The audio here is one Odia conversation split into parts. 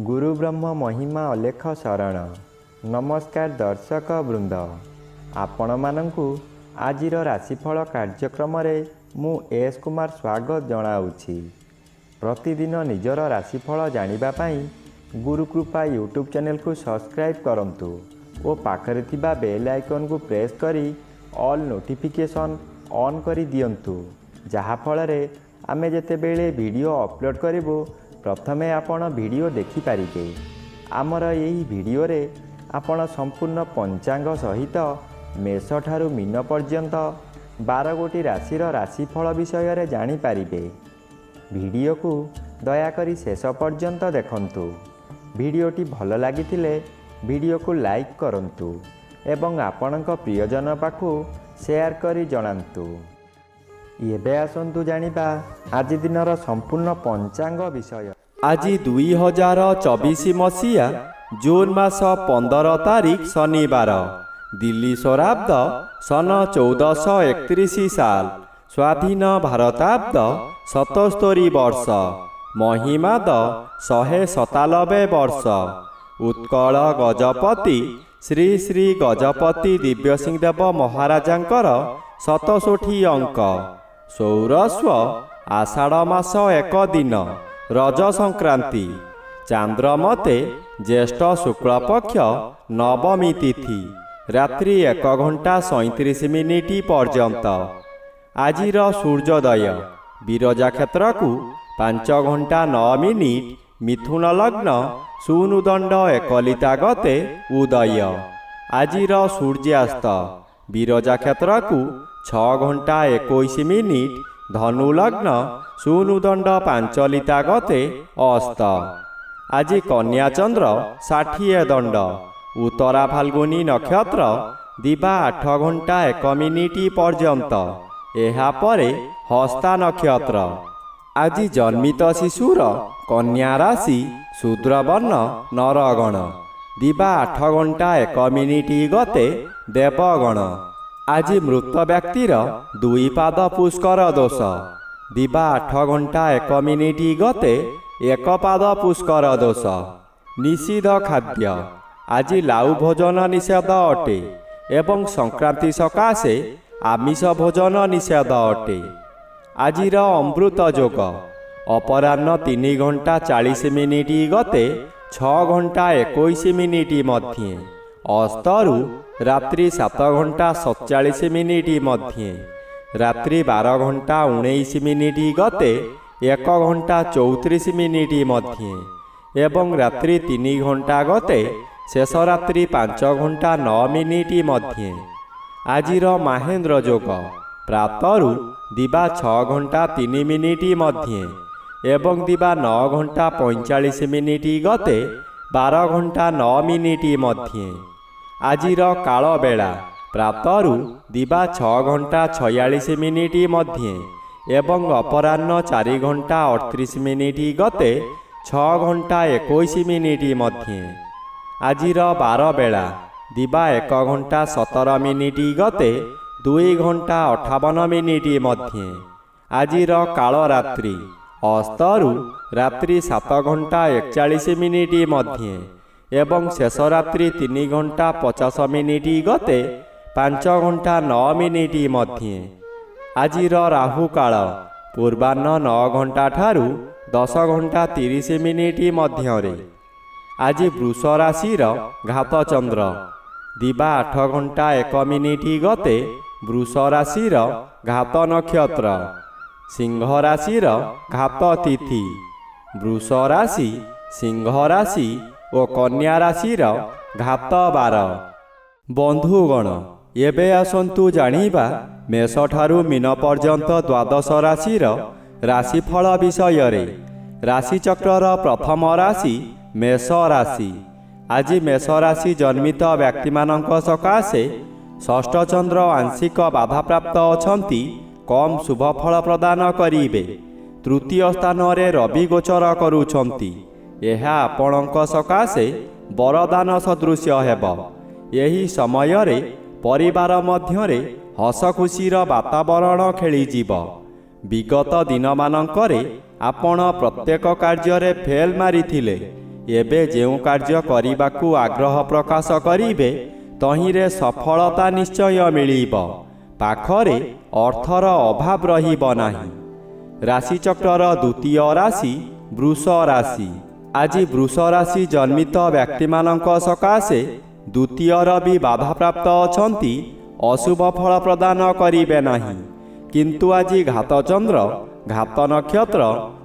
गुरु ब्रह्म महिमा अलेख शरण। नमस्कार दर्शक वृंद, आपण मानंकु आजिर राशिफल कार्यक्रम मु एस कुमार स्वागत जनाऊँगी। प्रतिदिन निजर राशिफल जानिबा पाई गुरुकृपा यूट्यूब चैनल को सब्सक्राइब करंतु और पाखरे थिबा बेल आइकन को प्रेस करी ऑल नोटिफिकेशन ऑन करी दियंतु, जहा फलरे आमे जेतेबेले वीडियो अपलोड करिवो प्रथमे आपण वीडियो देखि पारिबे। आमर एही वीडियो रे आपण संपूर्ण पंचांग सहित मेष ठारू मीन पर्यंत 12 गोटी राशिर राशिफल विषय रे जानि पारिबे। वीडियो को दयाकरी शेष पर्यंत देखंतु। वीडियोटी भल लागिथिले वीडियो को लाइक करंतु एवं आपणक प्रियजन पाखु शेयर करी जणांतु। एबे आसंतु जानिबा आज दिनर संपूर्ण पंचांग विषय। आज 2024 मसीहा जून मास 15 तारिख शनिवार, दिल्ली स्वराब्द सन 1431 साल, स्वाधीन भारताब्द 77 वर्ष, महिमाद 197 वर्ष। उत्कल गजपति श्री श्री गजपति दिव्यसिंहदेव महाराजांकर 67 अंक। सौरस्व आषाढ़ मास 1 दिन, रज संक्रांति। चांद्रमते ज्येष्ठ शुक्ल पक्ष नवमी तिथि, रात्रि 1 घंटा 37 मिनिट पर्यंत। आजिर सूर्योदय विरजा क्षेत्र को 5 घंटा 9 मिनिट, मिथुन लग्न सुनुदंड एकलिता गते उदय। आजिर सूर्यास्त विरजा क्षेत्र को 6 घंटा 21 मिनिट, धनु लग्न सुनुदंड पांचलिता गते अस्त। आज कन्या चंद्र 60 दंड, उत्तरा फाल्गुनी नक्षत्र दिबा 8 घंटा 1 मिनिट पर्यंत। एहा परे हस्ता नक्षत्र। आज जन्मित शिशुर कन्या राशि शूद्रवर्ण नरगण, दिबा 8 घंटा 1 मिनिट गते देवगण। आज मृत व्यक्तिर 2 पाद पुष्कर दोष, दिबा 8 घंटा 1 मिनिट गते 1 पाद पुष्कर दोष। निषिद्ध खाद्य आज लाउ भोजन निषेध अटे एवं संक्रांति सकाशे आमिष भोजन निषेध अटे। आजिर अमृत योग अपराह्न 3 घंटा 40 मिनिट गते 6 घंटा 21 मिनिट मध्ये। अस्तरु रात्रि 7 घंटा 47 मिनिट मध्ये। रात्रि 12 घंटा 19 मिनिट गते 1 घंटा 34 मिनिट मध्ये एवं रात्रि 3 घंटा गते शेष रात्रि 5 घंटा 9 मिनिट मध्ये। आजिर महेन्द्र योग प्रातरु दिबा 6 घंटा 3 मिनिट मध्ये एवं दिबा 9 घंटा 45 मिनिट गते 12 घंटा 9 मिनिट मध्ये। आजिर काल बेला प्रातरु दिबा 6 घंटा 46 मिनिट मध्ये एवं अपराह्न 4 घंटा 38 मिनिट गते 6 घंटा 21 मिनिट मध्ये। आजिर बार बेला दिबा 1 घंटा 17 मिनिट गते 2 घंटा 58 मिनिट मध्ये। आजिर काल रात्रि अस्तरु रात्रि 7 घंटा 41 मिनिट मध्ये एवं शेष रात्रि 3 घंटा 50 मिनिट गते 5 घंटा 9 मिनिट मध्ये। आजिर राहु काल पूर्वाह्न 9 घंटा ठारू 10 घंटा 30 मिनिट मध्यरे। आज वृष राशिर घात चंद्र दिबा 8 घंटा 1 मिनिट गते वृष राशिर घात नक्षत्र। सिंह राशिर घात तिथि। वृष राशि, सिंह राशि और कन्या राशिर घात 12। बंधुगण, एबे आसंतु जानिबा मेष ठारू मीन पर्यंत 12 राशिर राशिफल विषय रे। राशिचक्रर प्रथम राशि मेष राशि। आज मेष राशि जन्मित व्यक्ति मानक सकाशे षष्ठ चंद्र आंशिक बाधा प्राप्त अछंती, कम शुभ फल प्रदान करिबे। तृतीय स्थान रे रवि गोचर करूछंती, यह आपणक सकाशे वरदान सदृश हेब। यही समय रे परिवार मध्यरे हस खुशीर वातावरण खेलीजिब। विगत दिन मानकरे आपण प्रत्येक कार्य फेल मारिथिले ଏବେ ଯେଉଁ କାର୍ଯ୍ୟ କରିବାକୁ ଆଗ୍ରହ ପ୍ରକାଶ କରିବେ ତହିଁରେ ସଫଳତା ନିଶ୍ଚୟ ମିଳିବ। ପାଖରେ ଅର୍ଥର ଅଭାବ ରହିବ ନାହିଁ। ରାଶିଚକ୍ରର ଦ୍ୱିତୀୟ ରାଶି ବୃଷ ରାଶି। ଆଜି ବୃଷ ରାଶି ଜନ୍ମିତ ବ୍ୟକ୍ତିମାନଙ୍କ ସକାଶେ ଦ୍ୱିତୀୟର ବି ବାଧାପ୍ରାପ୍ତ ଅଛନ୍ତି, ଅଶୁଭ ଫଳ ପ୍ରଦାନ କରିବେ ନାହିଁ। କିନ୍ତୁ ଆଜି ଘାତଚନ୍ଦ୍ର, ଘାତ ନକ୍ଷତ୍ର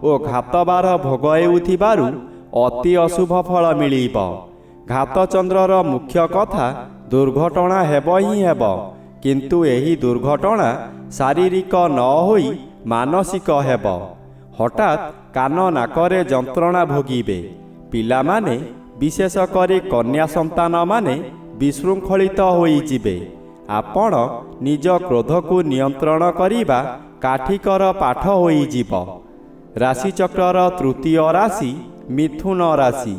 ଓ ଘାତବାର ଭୋଗ ହେଉଥିବାରୁ ଅତି ଅଶୁଭ ଫଳ ମିଳିବ। ଘାତଚନ୍ଦ୍ରର ମୁଖ୍ୟ କଥା ଦୁର୍ଘଟଣା ହେବ ହିଁ ହେବ, କିନ୍ତୁ ଏହି ଦୁର୍ଘଟଣା ଶାରୀରିକ ନ ହୋଇ ମାନସିକ ହେବ। ହଠାତ୍ କାନ ନାକରେ ଯନ୍ତ୍ରଣା ଭୋଗିବେ। ପିଲାମାନେ ବିଶେଷ କରି କନ୍ୟା ସନ୍ତାନମାନେ ବିଶୃଙ୍ଖଳିତ ହୋଇଯିବେ। ଆପଣ ନିଜ କ୍ରୋଧକୁ ନିୟନ୍ତ୍ରଣ କରିବା କାଠିକର ପାଠ ହୋଇଯିବ। ରାଶିଚକ୍ରର ତୃତୀୟ ରାଶି ମିଥୁନ ରାଶି।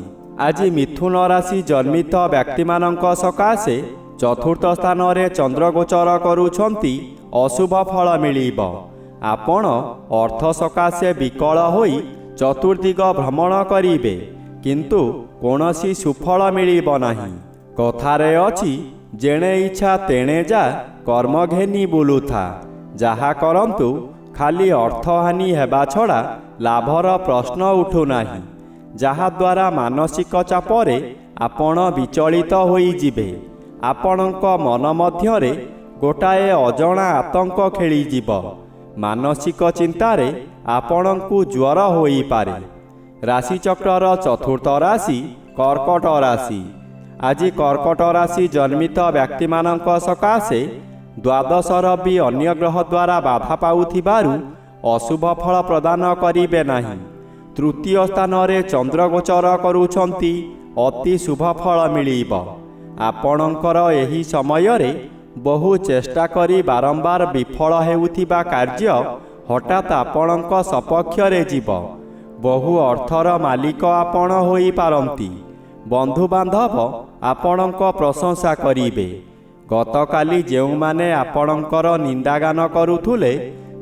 ଆଜି ମିଥୁନ ରାଶି ଜନ୍ମିତ ବ୍ୟକ୍ତିମାନଙ୍କ ସକାଶେ ଚତୁର୍ଥ ସ୍ଥାନରେ ଚନ୍ଦ୍ର ଗୋଚର କରୁଛନ୍ତି, ଅଶୁଭ ଫଳ ମିଳିବ। ଆପଣ ଅର୍ଥ ସକାଶେ ବିକଳ ହୋଇ ଚତୁର୍ଦିଗ ଭ୍ରମଣ କରିବେ, କିନ୍ତୁ କୌଣସି ସୁଫଳ ମିଳିବ ନାହିଁ। କଥାରେ ଅଛି, ଯେଣେ ଇଚ୍ଛା ତେଣେ ଯା, କର୍ମ ଘେନି ବୁଲୁଥା। ଯାହା କରନ୍ତୁ ଖାଲି ଅର୍ଥହାନି ହେବା ଛଡ଼ା ଲାଭର ପ୍ରଶ୍ନ ଉଠୁନାହିଁ, ଯାହାଦ୍ୱାରା ମାନସିକ ଚାପରେ ଆପଣ ବିଚଳିତ ହୋଇଯିବେ। ଆପଣଙ୍କ ମନ ମଧ୍ୟରେ ଗୋଟାଏ ଅଜଣା ଆତଙ୍କ ଖେଳିଯିବ। ମାନସିକ ଚିନ୍ତାରେ ଆପଣଙ୍କୁ ଜ୍ୱର ହୋଇପାରେ। ରାଶିଚକ୍ରର ଚତୁର୍ଥ ରାଶି କର୍କଟ ରାଶି। ଆଜି କର୍କଟ ରାଶି ଜନ୍ମିତ ବ୍ୟକ୍ତିମାନଙ୍କ ସକାଶେ ଦ୍ୱାଦଶର ବି ଅନ୍ୟ ଗ୍ରହ ଦ୍ୱାରା ବାଧା ପାଉଥିବାରୁ ଅଶୁଭ ଫଳ ପ୍ରଦାନ କରିବେ ନାହିଁ। ତୃତୀୟ ସ୍ଥାନରେ ଚନ୍ଦ୍ର ଗୋଚର କରୁଛନ୍ତି, ଅତି ଶୁଭ ଫଳ ମିଳିବ। ଆପଣଙ୍କର ଏହି ସମୟରେ ବହୁ ଚେଷ୍ଟା କରି ବାରମ୍ବାର ବିଫଳ ହେଉଥିବା କାର୍ଯ୍ୟ ହଠାତ୍ ଆପଣଙ୍କ ସପକ୍ଷରେ ଯିବ। ବହୁ ଅର୍ଥର ମାଲିକ ଆପଣ ହୋଇପାରନ୍ତି। ବନ୍ଧୁବାନ୍ଧବ ଆପଣଙ୍କ ପ୍ରଶଂସା କରିବେ। ଗତକାଲି ଯେଉଁମାନେ ଆପଣଙ୍କର ନିନ୍ଦାଗାନ କରୁଥିଲେ,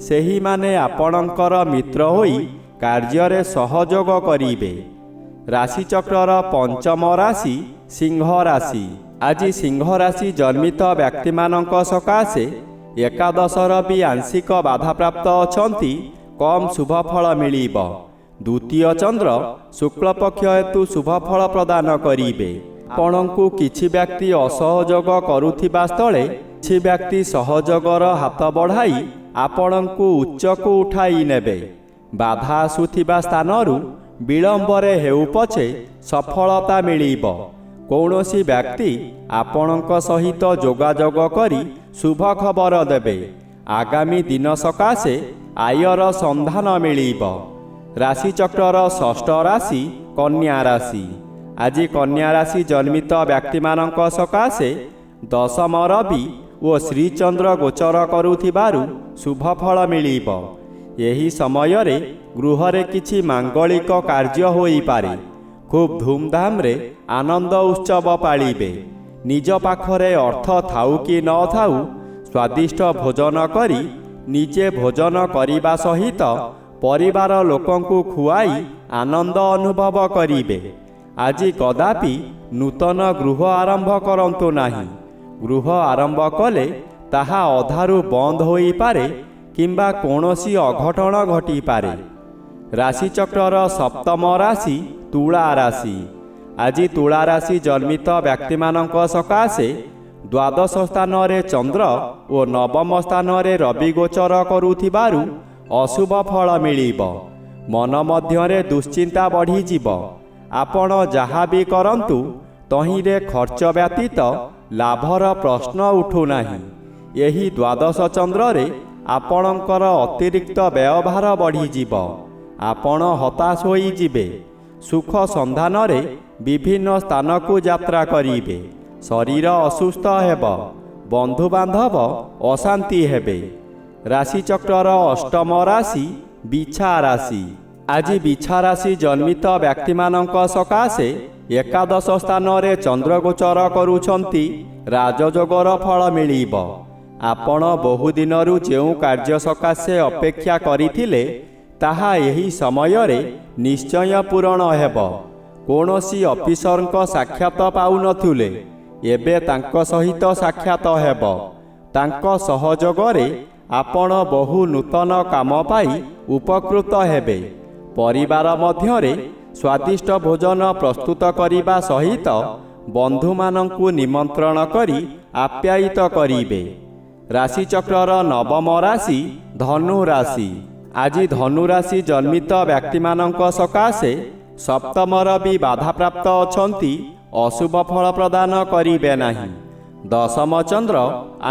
ସେହିମାନେ ଆପଣଙ୍କର ମିତ୍ର ହୋଇ କାର୍ଯ୍ୟରେ ସହଯୋଗ କରିବେ। ରାଶିଚକ୍ରର ପଞ୍ଚମ ରାଶି ସିଂହ ରାଶି। ଆଜି ସିଂହ ରାଶି ଜନ୍ମିତ ବ୍ୟକ୍ତିମାନଙ୍କ ସକାଶେ ଏକାଦଶର ବି ଆଂଶିକ ବାଧାପ୍ରାପ୍ତ ଅଛନ୍ତି, କମ୍ ଶୁଭଫଳ ମିଳିବ। ଦ୍ୱିତୀୟ ଚନ୍ଦ୍ର ଶୁକ୍ଳପକ୍ଷ ହେତୁ ଶୁଭଫଳ ପ୍ରଦାନ କରିବେ। ଆପଣଙ୍କୁ କିଛି ବ୍ୟକ୍ତି ଅସହଯୋଗ କରୁଥିବା ସ୍ଥଳେ କିଛି ବ୍ୟକ୍ତି ସହଯୋଗର ହାତ ବଢ଼ାଇ ଆପଣଙ୍କୁ ଉଚ୍ଚକୁ ଉଠାଇ ନେବେ। ବାଧା ଆସୁଥିବା ସ୍ଥାନରୁ ବିଳମ୍ବରେ ହେଉ ପଛେ ସଫଳତା ମିଳିବ। କୌଣସି ବ୍ୟକ୍ତି ଆପଣଙ୍କ ସହିତ ଯୋଗାଯୋଗ କରି ଶୁଭ ଖବର ଦେବେ। ଆଗାମୀ ଦିନ ସକାଶେ ଆୟର ସନ୍ଧାନ ମିଳିବ। ରାଶିଚକ୍ରର ଷଷ୍ଠ ରାଶି କନ୍ୟା ରାଶି। ଆଜି କନ୍ୟା ରାଶି ଜନ୍ମିତ ବ୍ୟକ୍ତିମାନଙ୍କ ସକାଶେ ଦଶମ ରବି ଓ ଶ୍ରୀଚନ୍ଦ୍ର ଗୋଚର କରୁଥିବାରୁ ଶୁଭଫଳ ମିଳିବ। ଏହି ସମୟରେ ଗୃହରେ କିଛି ମାଙ୍ଗଳିକ କାର୍ଯ୍ୟ ହୋଇପାରେ। ଖୁବ୍ ଧୁମ୍ଧାମ୍ରେ ଆନନ୍ଦ ଉତ୍ସବ ପାଳିବେ। ନିଜ ପାଖରେ ଅର୍ଥ ଥାଉ କି ନ ଥାଉ ସ୍ୱାଦିଷ୍ଟ ଭୋଜନ କରି ନିଜେ ଭୋଜନ କରିବା ସହିତ ପରିବାର ଲୋକଙ୍କୁ ଖୁଆଇ ଆନନ୍ଦ ଅନୁଭବ କରିବେ। ଆଜି କଦାପି ନୂତନ ଗୃହ ଆରମ୍ଭ କରନ୍ତୁ ନାହିଁ। ଗୃହ ଆରମ୍ଭ କଲେ ତାହା ଅଧାରୁ ବନ୍ଦ ହୋଇପାରେ କିମ୍ବା କୌଣସି ଅଘଟଣ ଘଟିପାରେ। ରାଶିଚକ୍ରର ସପ୍ତମ ରାଶି ତୁଳା ରାଶି। ଆଜି ତୁଳା ରାଶି ଜନ୍ମିତ ବ୍ୟକ୍ତିମାନଙ୍କ ସକାଶେ ଦ୍ୱାଦଶ ସ୍ଥାନରେ ଚନ୍ଦ୍ର ଓ ନବମ ସ୍ଥାନରେ ରବି ଗୋଚର କରୁଥିବାରୁ ଅଶୁଭ ଫଳ ମିଳିବ। ମନ ମଧ୍ୟରେ ଦୁଶ୍ଚିନ୍ତା ବଢ଼ିଯିବ। ଆପଣ ଯାହା ବି କରନ୍ତୁ ତହିଁରେ ଖର୍ଚ୍ଚ ବ୍ୟତୀତ ଲାଭର ପ୍ରଶ୍ନ ଉଠୁନାହିଁ। ଏହି ଦ୍ୱାଦଶ ଚନ୍ଦ୍ରରେ ଆପଣଙ୍କର ଅତିରିକ୍ତ ବ୍ୟୟଭାର ବଢ଼ିଯିବ। ଆପଣ ହତାଶ ହୋଇଯିବେ। ସୁଖ ସନ୍ଧାନରେ ବିଭିନ୍ନ ସ୍ଥାନକୁ ଯାତ୍ରା କରିବେ। ଶରୀର ଅସୁସ୍ଥ ହେବ। ବନ୍ଧୁବାନ୍ଧବ ଅଶାନ୍ତି ହେବେ। ରାଶିଚକ୍ରର ଅଷ୍ଟମ ରାଶି ବିଛା ରାଶି। ଆଜି ବିଛା ରାଶି ଜନ୍ମିତ ବ୍ୟକ୍ତିମାନଙ୍କ ସକାଶେ ଏକାଦଶ ସ୍ଥାନରେ ଚନ୍ଦ୍ର ଗୋଚର କରୁଛନ୍ତି, ରାଜଯୋଗର ଫଳ ମିଳିବ। ଆପଣ ବହୁଦିନରୁ ଯେଉଁ କାର୍ଯ୍ୟ ସକାଶେ ଅପେକ୍ଷା କରିଥିଲେ ତାହା ଏହି ସମୟରେ ନିଶ୍ଚୟ ପୂରଣ ହେବ। କୌଣସି ଅଫିସରଙ୍କ ସାକ୍ଷାତ ପାଉନଥିଲେ, ଏବେ ତାଙ୍କ ସହିତ ସାକ୍ଷାତ ହେବ। ତାଙ୍କ ସହଯୋଗରେ ଆପଣ ବହୁ ନୂତନ କାମ ପାଇ ଉପକୃତ ହେବେ। ପରିବାର ମଧ୍ୟରେ ସ୍ୱାଦିଷ୍ଟ ଭୋଜନ ପ୍ରସ୍ତୁତ କରିବା ସହିତ ବନ୍ଧୁମାନଙ୍କୁ ନିମନ୍ତ୍ରଣ କରି ଆପ୍ୟାୟିତ କରିବେ। ରାଶିଚକ୍ରର ନବମ ରାଶି ଧନୁ ରାଶି। ଆଜି ଧନୁ ରାଶି ଜନ୍ମିତ ବ୍ୟକ୍ତିମାନଙ୍କ ସକାଶେ ସପ୍ତମର ବି ବାଧାପ୍ରାପ୍ତ ଅଛନ୍ତି, ଅଶୁଭ ଫଳ ପ୍ରଦାନ କରିବେ ନାହିଁ। ଦଶମ ଚନ୍ଦ୍ର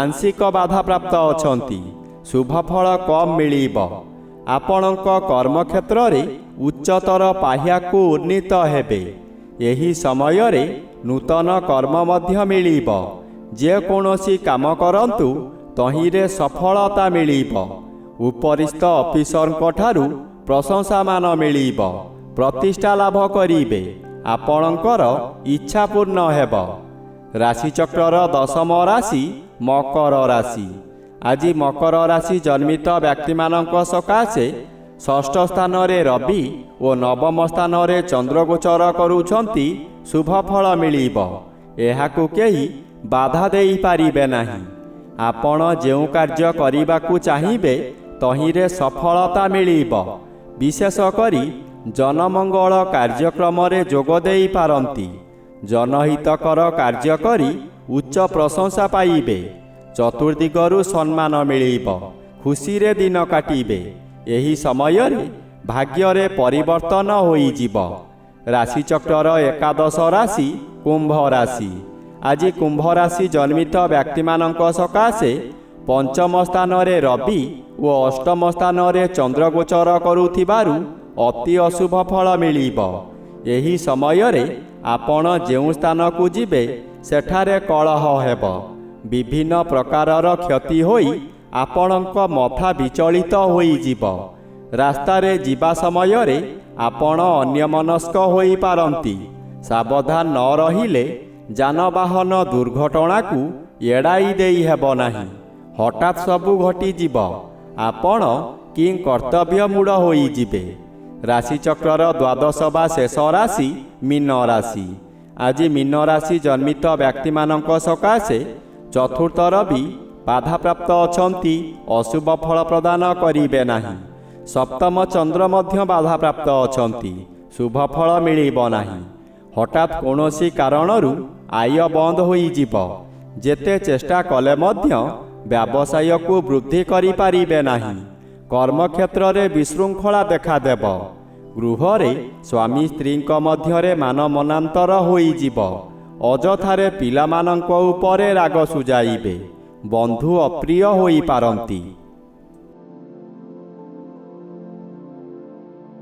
ଆଂଶିକ ବାଧାପ୍ରାପ୍ତ ଅଛନ୍ତି, ଶୁଭ ଫଳ କମ୍ ମିଳିବ। ଆପଣଙ୍କ କର୍ମକ୍ଷେତ୍ରରେ ଉଚ୍ଚତର ପାହ୍ୟାକୁ ଉନ୍ନୀତ ହେବେ। ଏହି ସମୟରେ ନୂତନ କର୍ମ ମଧ୍ୟ ମିଳିବ। ଯେକୌଣସି କାମ କରନ୍ତୁ ତହିଁରେ ସଫଳତା ମିଳିବ। ଉପରିସ୍ଥ ଅଫିସରଙ୍କ ଠାରୁ ପ୍ରଶଂସାମାନ ମିଳିବ। ପ୍ରତିଷ୍ଠା ଲାଭ କରିବେ। ଆପଣଙ୍କର ଇଚ୍ଛା ପୂର୍ଣ୍ଣ ହେବ। ରାଶିଚକ୍ରର ଦଶମ ରାଶି ମକର ରାଶି। ଆଜି ମକର ରାଶି ଜନ୍ମିତ ବ୍ୟକ୍ତିମାନଙ୍କ ସକାଶେ ଷଷ୍ଠ ସ୍ଥାନରେ ରବି ଓ ନବମ ସ୍ଥାନରେ ଚନ୍ଦ୍ର ଗୋଚର କରୁଛନ୍ତି। ଶୁଭ ଫଳ ମିଳିବ। ଏହାକୁ କେହି ବାଧା ଦେଇପାରିବେ ନାହିଁ। ଆପଣ ଯେଉଁ କାର୍ଯ୍ୟ କରିବାକୁ ଚାହିଁବେ ତହିଁରେ ସଫଳତା ମିଳିବ। ବିଶେଷ କରି ଜନମଙ୍ଗଳ କାର୍ଯ୍ୟକ୍ରମରେ ଯୋଗ ଦେଇପାରନ୍ତି। ଜନହିତକର କାର୍ଯ୍ୟ କରି ଉଚ୍ଚ ପ୍ରଶଂସା ପାଇବେ। ଚତୁର୍ଦିଗରୁ ସମ୍ମାନ ମିଳିବ। ଖୁସିରେ ଦିନ କାଟିବେ। ଏହି ସମୟରେ ଭାଗ୍ୟରେ ପରିବର୍ତ୍ତନ ହୋଇଯିବ। ରାଶିଚକ୍ରର ଏକାଦଶ ରାଶି କୁମ୍ଭ ରାଶି। ଆଜି କୁମ୍ଭ ରାଶି ଜନ୍ମିତ ବ୍ୟକ୍ତିମାନଙ୍କ ସକାଶେ ପଞ୍ଚମ ସ୍ଥାନରେ ରବି ଓ ଅଷ୍ଟମ ସ୍ଥାନରେ ଚନ୍ଦ୍ର ଗୋଚର କରୁଥିବାରୁ ଅତି ଅଶୁଭ ଫଳ ମିଳିବ। ଏହି ସମୟରେ ଆପଣ ଯେଉଁ ସ୍ଥାନକୁ ଯିବେ ସେଠାରେ କଳହ ହେବ। ବିଭିନ୍ନ ପ୍ରକାରର କ୍ଷତି ହୋଇ ଆପଣଙ୍କ ମଥା ବିଚଳିତ ହୋଇଯିବ। ରାସ୍ତାରେ ଯିବା ସମୟରେ ଆପଣ ଅନ୍ୟମନସ୍କ ହୋଇପାରନ୍ତି। ସାବଧାନ ନ ରହିଲେ ଯାନବାହନ ଦୁର୍ଘଟଣାକୁ ଏଡ଼ାଇ ଦେଇ ହେବ ନାହିଁ। ହଠାତ୍ ସବୁ ଘଟିଯିବ। ଆପଣ କି କର୍ତ୍ତବ୍ୟମୂଢ଼ ହୋଇଯିବେ। ରାଶିଚକ୍ରର ଦ୍ୱାଦଶ ବା ଶେଷ ରାଶି ମୀନ ରାଶି। ଆଜି ମୀନ ରାଶି ଜନ୍ମିତ ବ୍ୟକ୍ତିମାନଙ୍କ ସକାଶେ ଚତୁର୍ଥ ରବି ବାଧାପ୍ରାପ୍ତ ଅଛନ୍ତି, ଅଶୁଭ ଫଳ ପ୍ରଦାନ କରିବେ ନାହିଁ। ସପ୍ତମ ଚନ୍ଦ୍ର ମଧ୍ୟ ବାଧାପ୍ରାପ୍ତ ଅଛନ୍ତି, ଶୁଭ ଫଳ ମିଳିବ ନାହିଁ। ହଠାତ୍ କୌଣସି କାରଣରୁ ଆୟ ବନ୍ଦ ହୋଇଯିବ। ଯେତେ ଚେଷ୍ଟା କଲେ ମଧ୍ୟ ବ୍ୟବସାୟକୁ ବୃଦ୍ଧି କରିପାରିବେ ନାହିଁ। କର୍ମକ୍ଷେତ୍ରରେ ବିଶୃଙ୍ଖଳା ଦେଖାଦେବ। ଗୃହରେ ସ୍ୱାମୀ ସ୍ତ୍ରୀଙ୍କ ମଧ୍ୟରେ ମାନମନାନ୍ତର ହୋଇଯିବ। ଅଯଥାରେ ପିଲାମାନଙ୍କ ଉପରେ ରାଗ ସୁଝାଇବେ। ବନ୍ଧୁ ଅପ୍ରିୟ ହୋଇପାରନ୍ତି।